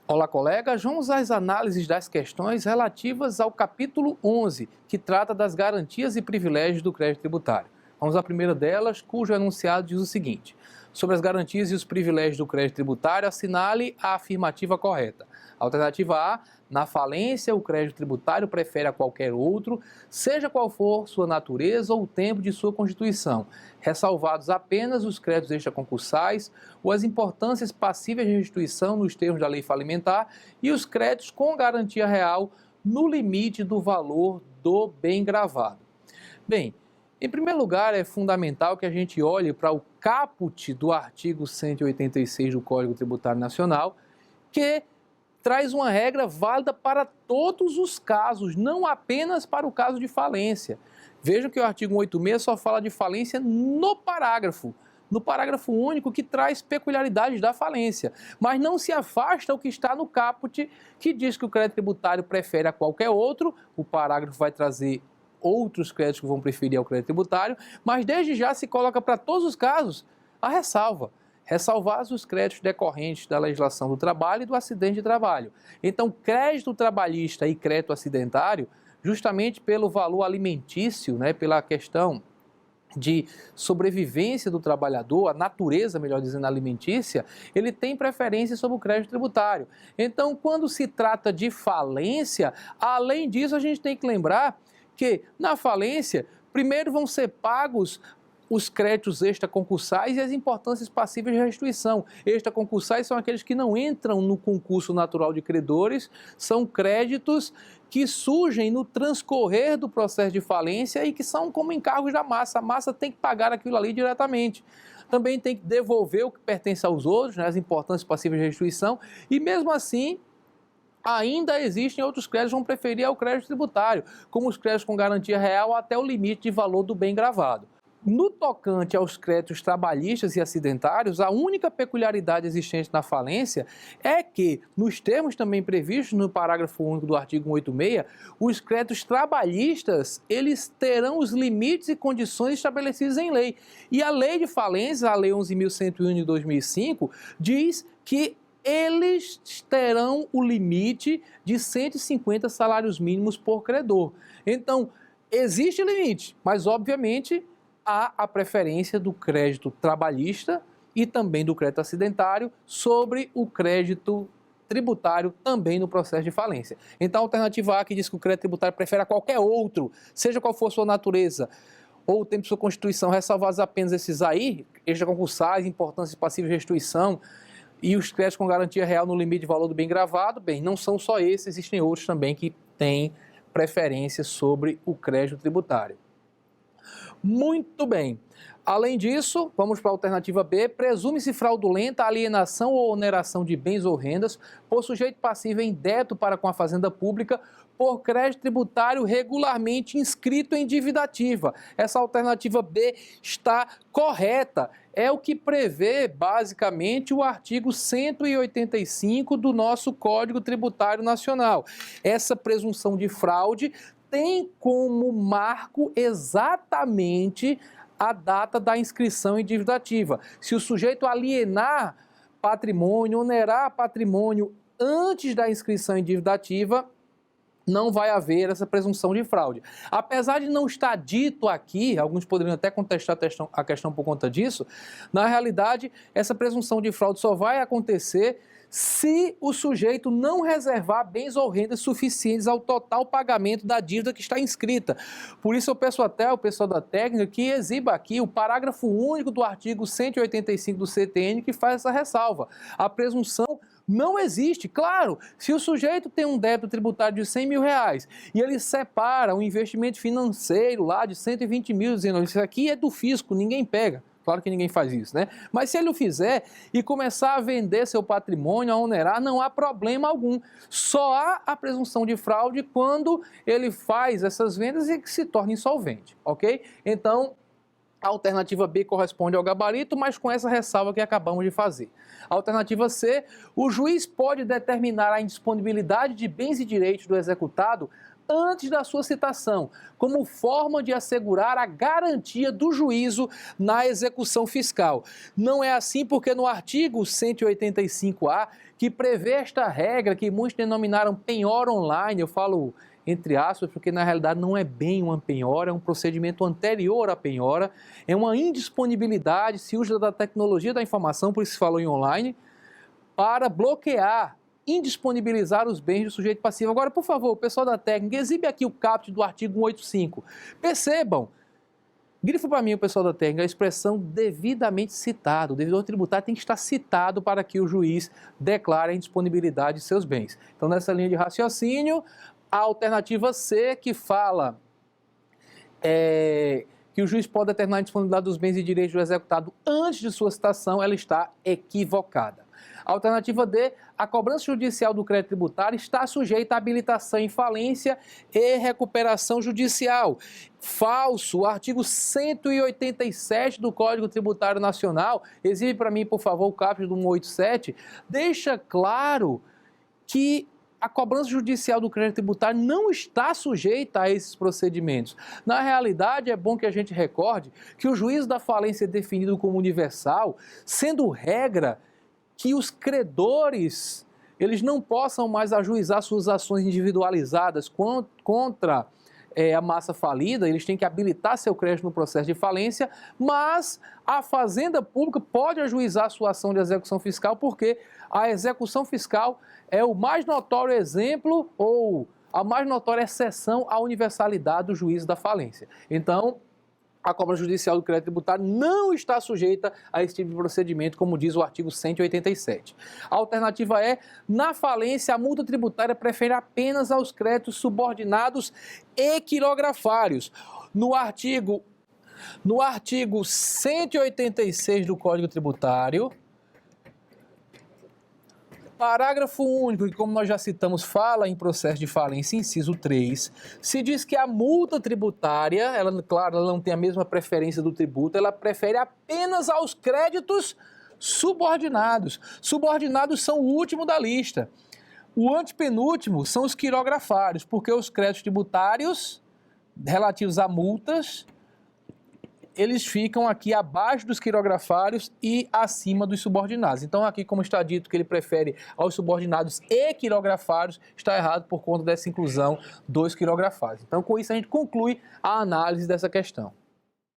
Olá, colegas. Vamos às análises das questões relativas ao capítulo 11, que trata das garantias e privilégios do crédito tributário. Vamos à primeira delas, cujo enunciado diz o seguinte: sobre as garantias e os privilégios do crédito tributário, assinale a afirmativa correta. Alternativa A: na falência, o crédito tributário prefere a qualquer outro, seja qual for sua natureza ou o tempo de sua constituição, ressalvados apenas os créditos extraconcursais ou as importâncias passíveis de restituição nos termos da lei falimentar e os créditos com garantia real no limite do valor do bem gravado. Bem, em primeiro lugar, é fundamental que a gente olhe para o caput do artigo 186 do Código Tributário Nacional, que traz uma regra válida para todos os casos, não apenas para o caso de falência. Vejam que o artigo 186 só fala de falência no parágrafo único, que traz peculiaridades da falência, mas não se afasta o que está no caput, que diz que o crédito tributário prefere a qualquer outro. O parágrafo vai trazer outros créditos que vão preferir ao crédito tributário, mas desde já se coloca para todos os casos a ressalva. Ressalvados os créditos decorrentes da legislação do trabalho e do acidente de trabalho. Então, crédito trabalhista e crédito acidentário, justamente pelo valor alimentício, pela questão de sobrevivência do trabalhador, a natureza, melhor dizendo, alimentícia, ele tem preferência sobre o crédito tributário. Então, quando se trata de falência, além disso, a gente tem que lembrar que na falência, primeiro vão ser pagos os créditos extraconcursais e as importâncias passíveis de restituição. Extraconcursais são aqueles que não entram no concurso natural de credores, são créditos que surgem no transcorrer do processo de falência e que são como encargos da massa. A massa tem que pagar aquilo ali diretamente. Também tem que devolver o que pertence aos outros, as importâncias passíveis de restituição, e mesmo assim, ainda existem outros créditos que vão preferir ao crédito tributário, como os créditos com garantia real até o limite de valor do bem gravado. No tocante aos créditos trabalhistas e acidentários, a única peculiaridade existente na falência é que, nos termos também previstos no parágrafo único do artigo 186, os créditos trabalhistas, eles terão os limites e condições estabelecidos em lei. E a lei de falência, a lei 11.101 de 2005, diz que eles terão o limite de 150 salários mínimos por credor. Então, existe limite, mas obviamente há a preferência do crédito trabalhista e também do crédito acidentário sobre o crédito tributário também no processo de falência. Então, a alternativa A, que diz que o crédito tributário prefere a qualquer outro, seja qual for sua natureza, ou o tempo de sua constituição, ressalvados apenas esses aí, extraconcursais, importâncias passíveis de restituição, e os créditos com garantia real no limite de valor do bem gravado, bem, não são só esses, existem outros também que têm preferência sobre o crédito tributário. Muito bem. Além disso, vamos para a alternativa B, presume-se fraudulenta a alienação ou oneração de bens ou rendas por sujeito passivo em débito para com a fazenda pública por crédito tributário regularmente inscrito em dívida ativa. Essa alternativa B está correta. É o que prevê, basicamente, o artigo 185 do nosso Código Tributário Nacional. Essa presunção de fraude tem como marco exatamente a data da inscrição em dívida ativa. Se o sujeito alienar patrimônio, onerar patrimônio antes da inscrição em dívida ativa, não vai haver essa presunção de fraude. Apesar de não estar dito aqui, alguns poderiam até contestar a questão por conta disso, na realidade, essa presunção de fraude só vai acontecer se o sujeito não reservar bens ou rendas suficientes ao total pagamento da dívida que está inscrita. Por isso eu peço até ao pessoal da técnica que exiba aqui o parágrafo único do artigo 185 do CTN que faz essa ressalva. A presunção não existe. Claro, se o sujeito tem um débito tributário de R$100 mil e ele separa um investimento financeiro lá de 120 mil, dizendo isso aqui é do fisco, ninguém pega. Claro que ninguém faz isso, Mas se ele o fizer e começar a vender seu patrimônio, a onerar, não há problema algum. Só há a presunção de fraude quando ele faz essas vendas e se torna insolvente, ok? Então, a alternativa B corresponde ao gabarito, mas com essa ressalva que acabamos de fazer. A alternativa C, o juiz pode determinar a indisponibilidade de bens e direitos do executado antes da sua citação, como forma de assegurar a garantia do juízo na execução fiscal. Não é assim porque no artigo 185-A, que prevê esta regra que muitos denominaram penhora online. Eu falo entre aspas, porque na realidade não é bem uma penhora, é um procedimento anterior à penhora, é uma indisponibilidade, se usa da tecnologia da informação, por isso se falou em online, para bloquear, indisponibilizar os bens do sujeito passivo. Agora, por favor, pessoal da técnica, exibe aqui o caput do artigo 185. Percebam, grifa para mim o pessoal da técnica, a expressão devidamente citado. O devedor tributário tem que estar citado para que o juiz declare a indisponibilidade de seus bens. Então, nessa linha de raciocínio, a alternativa C, que fala que o juiz pode determinar a disponibilidade dos bens e direitos do executado antes de sua citação, ela está equivocada. A alternativa D, a cobrança judicial do crédito tributário está sujeita à habilitação em falência e recuperação judicial. Falso, o artigo 187 do Código Tributário Nacional, exibe para mim, por favor, o caput do 187, deixa claro que a cobrança judicial do crédito tributário não está sujeita a esses procedimentos. Na realidade, é bom que a gente recorde que o juízo da falência é definido como universal, sendo regra que os credores eles não possam mais ajuizar suas ações individualizadas contra a massa falida, eles têm que habilitar seu crédito no processo de falência, mas a Fazenda Pública pode ajuizar sua ação de execução fiscal, porque a execução fiscal é o mais notório exemplo ou a mais notória exceção à universalidade do juízo da falência. Então, a cobrança judicial do crédito tributário não está sujeita a esse tipo de procedimento, como diz o artigo 187. A alternativa é, na falência, a multa tributária prefere apenas aos créditos subordinados e quirografários. No artigo 186 do Código Tributário, parágrafo único, que como nós já citamos, fala em processo de falência, inciso 3, se diz que a multa tributária, claro, ela não tem a mesma preferência do tributo, ela prefere apenas aos créditos subordinados. Subordinados são o último da lista. O antepenúltimo são os quirografários, porque os créditos tributários relativos a multas, eles ficam aqui abaixo dos quirografários e acima dos subordinados. Então aqui, como está dito que ele prefere aos subordinados e quirografários, está errado por conta dessa inclusão dos quirografários. Então com isso a gente conclui a análise dessa questão.